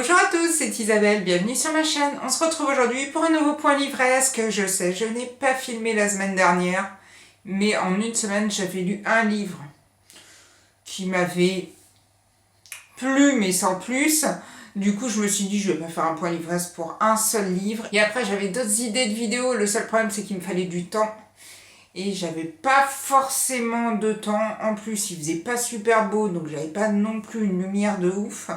Bonjour à tous, c'est Isabelle, bienvenue sur ma chaîne. On se retrouve aujourd'hui pour un nouveau point livresque. Je sais, je n'ai pas filmé la semaine dernière, mais en une semaine, j'avais lu un livre qui m'avait plu, mais sans plus. Du coup, je me suis dit, je vais pas faire un point livresque pour un seul livre. Et après, j'avais d'autres idées de vidéos. Le seul problème, c'est qu'il me fallait du temps. Et j'avais pas forcément de temps. En plus, il faisait pas super beau, donc j'avais pas non plus une lumière de ouf.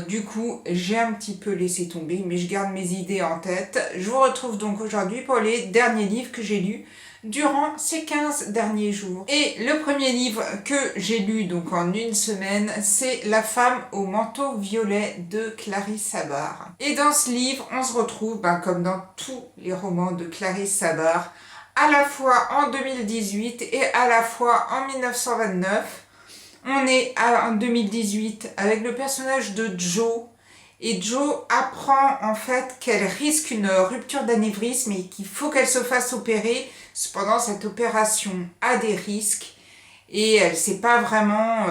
Du coup, j'ai un petit peu laissé tomber, mais je garde mes idées en tête. Je vous retrouve donc aujourd'hui pour les derniers livres que j'ai lus durant ces 15 derniers jours. Et le premier livre que j'ai lu donc en une semaine, c'est La femme au manteau violet de Clarisse Sabart. Et dans ce livre, on se retrouve, comme dans tous les romans de Clarisse Sabart, à la fois en 2018 et à la fois en 1929. On est en 2018 avec le personnage de Jo. Et Jo apprend en fait qu'elle risque une rupture d'anévrisme et qu'il faut qu'elle se fasse opérer. Cependant, cette opération a des risques et elle ne sait pas vraiment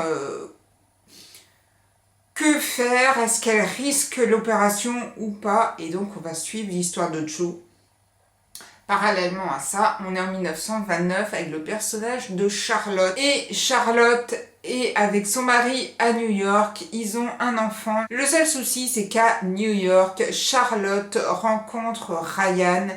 que faire. Est-ce qu'elle risque l'opération ou pas? Et donc, on va suivre l'histoire de Jo. Parallèlement à ça, on est en 1929 avec le personnage de Charlotte. Et Charlotte est avec son mari à New York, ils ont un enfant. Le seul souci, c'est qu'à New York, Charlotte rencontre Ryan.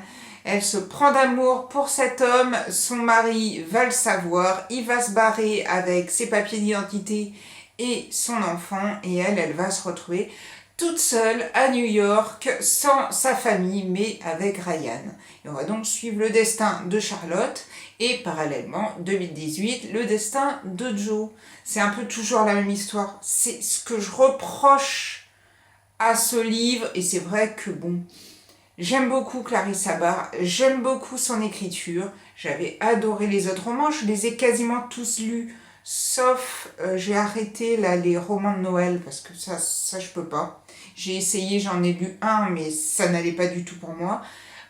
Elle se prend d'amour pour cet homme, son mari va le savoir, il va se barrer avec ses papiers d'identité et son enfant, et elle va se retrouver toute seule à New York, sans sa famille, mais avec Ryan. Et on va donc suivre le destin de Charlotte et parallèlement, 2018, le destin de Jo. C'est un peu toujours la même histoire. C'est ce que je reproche à ce livre, et c'est vrai que j'aime beaucoup Clarisse Sabart, j'aime beaucoup son écriture. J'avais adoré les autres romans, je les ai quasiment tous lus, sauf j'ai arrêté là les romans de Noël parce que ça je peux pas. J'ai essayé, j'en ai lu un, mais ça n'allait pas du tout pour moi.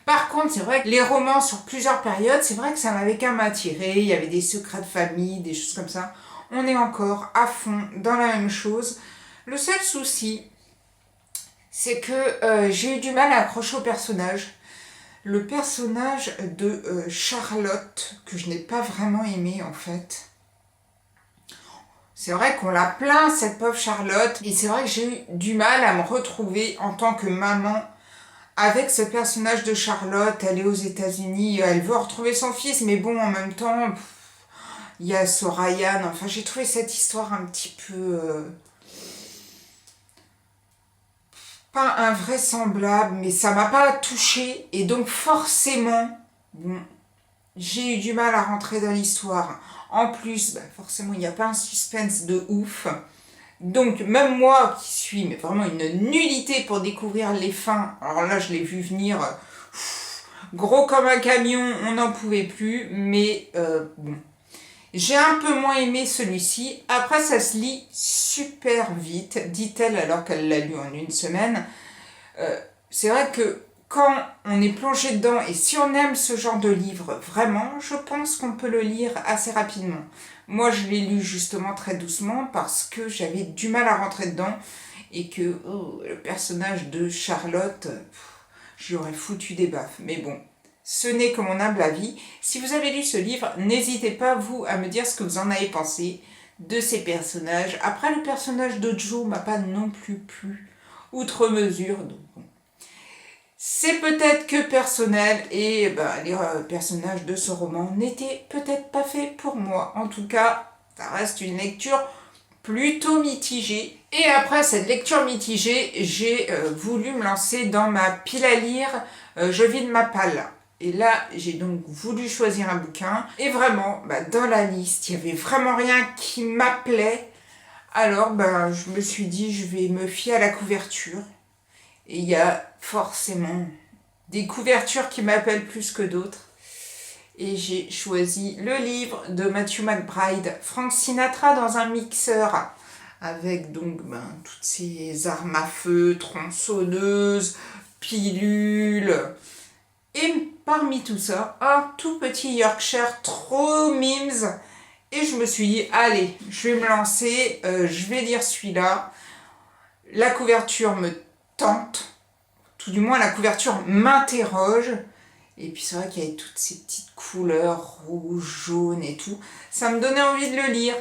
Par contre, c'est vrai que les romans sur plusieurs périodes, c'est vrai que ça m'avait quand même attiré. Il y avait des secrets de famille, des choses comme ça. On est encore à fond dans la même chose. Le seul souci, c'est que j'ai eu du mal à accrocher au personnage. Le personnage de Charlotte, que je n'ai pas vraiment aimé en fait. C'est vrai qu'on l'a plaint, cette pauvre Charlotte, et c'est vrai que j'ai eu du mal à me retrouver en tant que maman avec ce personnage de Charlotte. Elle est aux États-Unis, elle veut retrouver son fils, mais bon, en même temps, il y a ce Ryan. Enfin, j'ai trouvé cette histoire un petit peu... pas invraisemblable, mais ça m'a pas touchée, et donc forcément, j'ai eu du mal à rentrer dans l'histoire. En plus, forcément, il n'y a pas un suspense de ouf. Donc, même moi, qui suis mais vraiment une nullité pour découvrir les fins, alors là, je l'ai vu venir gros comme un camion, on n'en pouvait plus, mais j'ai un peu moins aimé celui-ci. Après, ça se lit super vite, dit-elle alors qu'elle l'a lu en une semaine. C'est vrai que quand on est plongé dedans, et si on aime ce genre de livre, vraiment, je pense qu'on peut le lire assez rapidement. Moi, je l'ai lu justement très doucement parce que j'avais du mal à rentrer dedans et que le personnage de Charlotte, j'aurais foutu des baffes. Mais bon, ce n'est que mon humble avis. Si vous avez lu ce livre, n'hésitez pas, vous, à me dire ce que vous en avez pensé de ces personnages. Après, le personnage de Jo m'a pas non plus plu outre mesure, donc bon. C'est peut-être que personnel et les personnages de ce roman n'étaient peut-être pas faits pour moi. En tout cas, ça reste une lecture plutôt mitigée. Et après cette lecture mitigée, j'ai voulu me lancer dans ma pile à lire. Je vide ma palle. Et là, j'ai donc voulu choisir un bouquin. Et vraiment, dans la liste, il n'y avait vraiment rien qui m'appelait. Alors, je me suis dit, je vais me fier à la couverture. Et il y a forcément des couvertures qui m'appellent plus que d'autres. Et j'ai choisi le livre de Matthew McBride, Frank Sinatra dans un mixeur, avec donc toutes ces armes à feu, tronçonneuses, pilules. Et parmi tout ça, un tout petit Yorkshire trop mimes. Et je me suis dit, allez, je vais me lancer, je vais lire celui-là. La couverture me tente, tout du moins la couverture m'interroge. Et puis c'est vrai qu'il y avait toutes ces petites couleurs rouge, jaune et tout. Ça me donnait envie de le lire.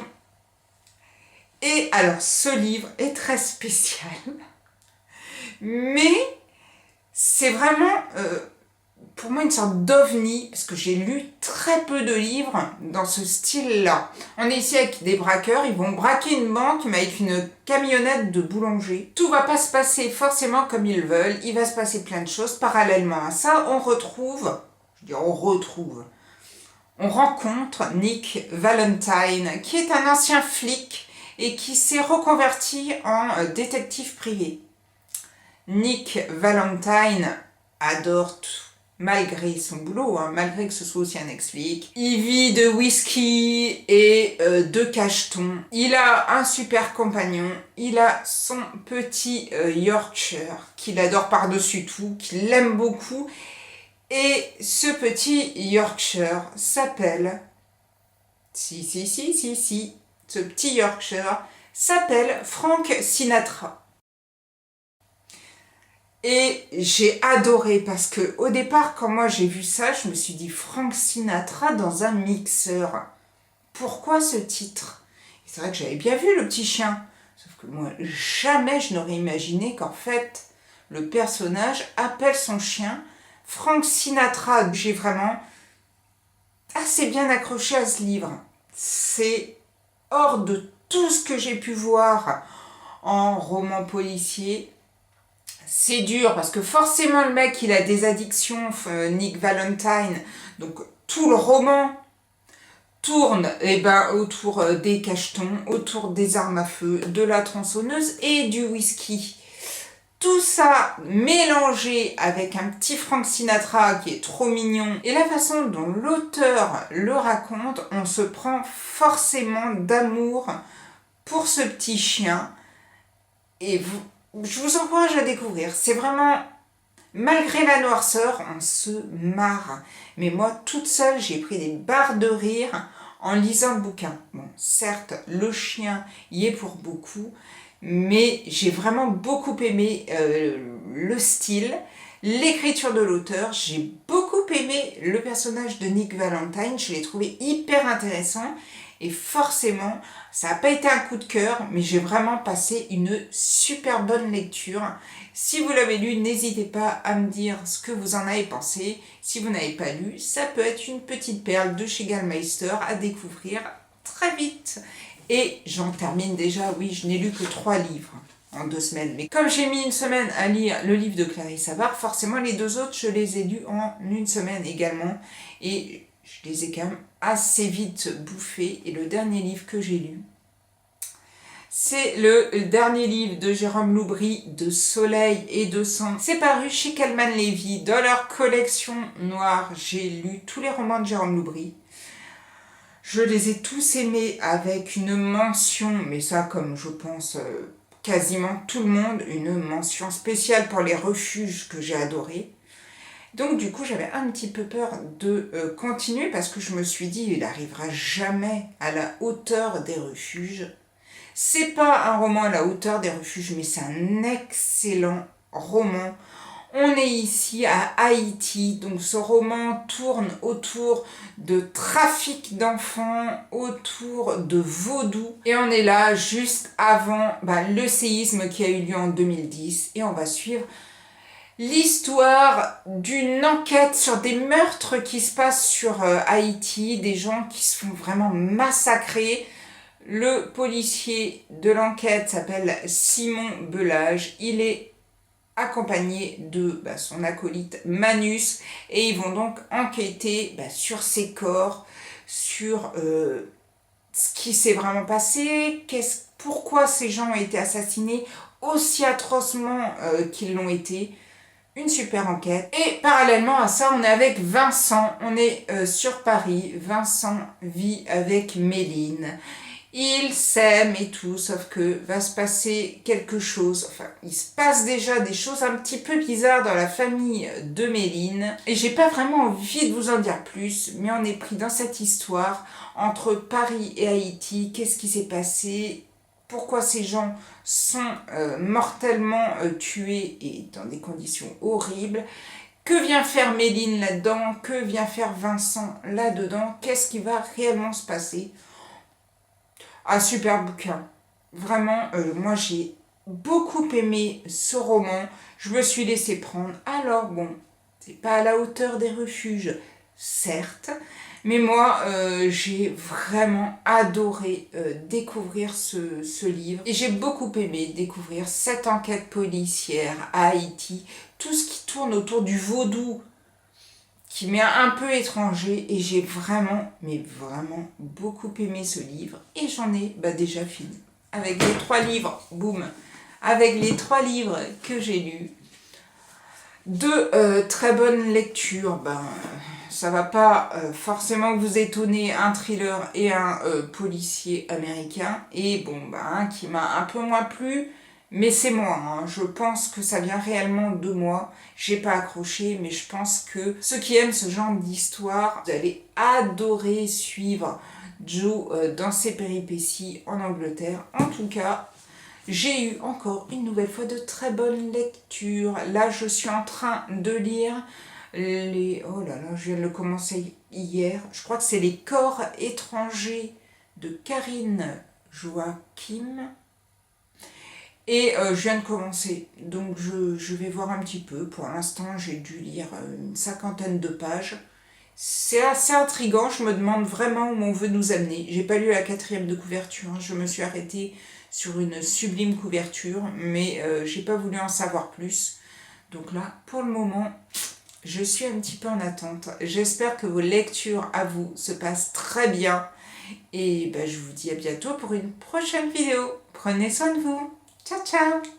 Et alors ce livre est très spécial. Mais c'est vraiment pour moi une sorte d'ovni, parce que j'ai lu très peu de livres dans ce style-là. On est ici avec des braqueurs, ils vont braquer une banque mais avec une camionnette de boulanger. Tout va pas se passer forcément comme ils veulent, il va se passer plein de choses. Parallèlement à ça, on rencontre Nick Valentine, qui est un ancien flic et qui s'est reconverti en détective privé. Nick Valentine adore tout, malgré son boulot, malgré que ce soit aussi un ex-flic. Il vit de whisky et de cachetons. Il a un super compagnon. Il a son petit Yorkshire qu'il adore par-dessus tout, qu'il aime beaucoup. Et ce petit Yorkshire s'appelle... Ce petit Yorkshire s'appelle Frank Sinatra. Et j'ai adoré parce que au départ, quand moi j'ai vu ça, je me suis dit Frank Sinatra dans un mixeur. Pourquoi ce titre? Et c'est vrai que j'avais bien vu Le Petit Chien. Sauf que moi, jamais je n'aurais imaginé qu'en fait, le personnage appelle son chien Frank Sinatra. J'ai vraiment assez bien accroché à ce livre. C'est hors de tout ce que j'ai pu voir en roman policier. C'est dur parce que forcément le mec il a des addictions, Nick Valentine, donc tout le roman tourne autour des cachetons, autour des armes à feu, de la tronçonneuse et du whisky. Tout ça mélangé avec un petit Frank Sinatra qui est trop mignon et la façon dont l'auteur le raconte, on se prend forcément d'amour pour ce petit chien et je vous encourage à découvrir. C'est vraiment, malgré la noirceur, on se marre. Mais moi, toute seule, j'ai pris des barres de rire en lisant le bouquin. Bon, certes, le chien y est pour beaucoup, mais j'ai vraiment beaucoup aimé le style, l'écriture de l'auteur. J'ai beaucoup aimé le personnage de Nick Valentine. Je l'ai trouvé hyper intéressant. Et forcément, ça n'a pas été un coup de cœur, mais j'ai vraiment passé une super bonne lecture. Si vous l'avez lu, n'hésitez pas à me dire ce que vous en avez pensé. Si vous n'avez pas lu, ça peut être une petite perle de chez Gallmeister à découvrir très vite. Et j'en termine déjà, oui, je n'ai lu que 3 livres en 2 semaines. Mais comme j'ai mis une semaine à lire le livre de Clarisse Savard, forcément les 2 autres, je les ai lus en 1 semaine également. Et je les ai quand même assez vite bouffés. Et le dernier livre que j'ai lu, c'est le dernier livre de Jérôme Loubry, De Soleil et de Sang. C'est paru chez Calman Lévy dans leur collection noire. J'ai lu tous les romans de Jérôme Loubry. Je les ai tous aimés avec une mention, mais ça comme je pense quasiment tout le monde, une mention spéciale pour les refuges que j'ai adorés. Donc du coup j'avais un petit peu peur de continuer parce que je me suis dit il n'arrivera jamais à la hauteur des refuges. C'est pas un roman à la hauteur des refuges mais c'est un excellent roman. On est ici à Haïti, donc ce roman tourne autour de trafic d'enfants, autour de vaudou. Et on est là juste avant le séisme qui a eu lieu en 2010 et on va suivre l'histoire d'une enquête sur des meurtres qui se passent sur Haïti, des gens qui se font vraiment massacrer. Le policier de l'enquête s'appelle Simon Belage, il est accompagné de son acolyte Manus et ils vont donc enquêter sur ces corps, sur ce qui s'est vraiment passé, pourquoi ces gens ont été assassinés aussi atrocement qu'ils l'ont été. Une super enquête. Et parallèlement à ça, on est avec Vincent. On est sur Paris. Vincent vit avec Méline. Ils s'aiment et tout, sauf que va se passer quelque chose. Enfin, il se passe déjà des choses un petit peu bizarres dans la famille de Méline. Et j'ai pas vraiment envie de vous en dire plus, mais on est pris dans cette histoire entre Paris et Haïti. Qu'est-ce qui s'est passé? pourquoi ces gens sont mortellement tués et dans des conditions horribles. Que vient faire Méline là-dedans? Que vient faire Vincent là-dedans? Qu'est-ce qui va réellement se passer? Ah, super bouquin. Vraiment, moi j'ai beaucoup aimé ce roman. Je me suis laissée prendre. Alors bon, c'est pas à la hauteur des refuges, certes. Mais moi, j'ai vraiment adoré découvrir ce livre. Et j'ai beaucoup aimé découvrir cette enquête policière à Haïti. Tout ce qui tourne autour du vaudou qui m'est un peu étranger. Et j'ai vraiment, mais vraiment beaucoup aimé ce livre. Et j'en ai déjà fini. Avec les 3 livres, boum. Avec les 3 livres que j'ai lus. 2 très bonnes lectures, ça va pas forcément vous étonner, un thriller et un policier américain. Et bon, un qui m'a un peu moins plu, mais c'est moi, hein. Je pense que ça vient réellement de moi. J'ai pas accroché, mais je pense que ceux qui aiment ce genre d'histoire, vous allez adorer suivre Joe dans ses péripéties en Angleterre. En tout cas, j'ai eu encore une nouvelle fois de très bonnes lectures. Là, je suis en train de lire les... Oh là là, je viens de le commencer hier. Je crois que c'est Les corps étrangers de Karine Joachim. Et je viens de commencer. Donc, je vais voir un petit peu. Pour l'instant, j'ai dû lire une 50aine de pages. C'est assez intriguant, je me demande vraiment où on veut nous amener. J'ai pas lu la 4e de couverture, hein. Je me suis arrêtée sur une sublime couverture, mais j'ai pas voulu en savoir plus. Donc là, pour le moment, je suis un petit peu en attente. J'espère que vos lectures à vous se passent très bien. Et je vous dis à bientôt pour une prochaine vidéo. Prenez soin de vous. Ciao, ciao!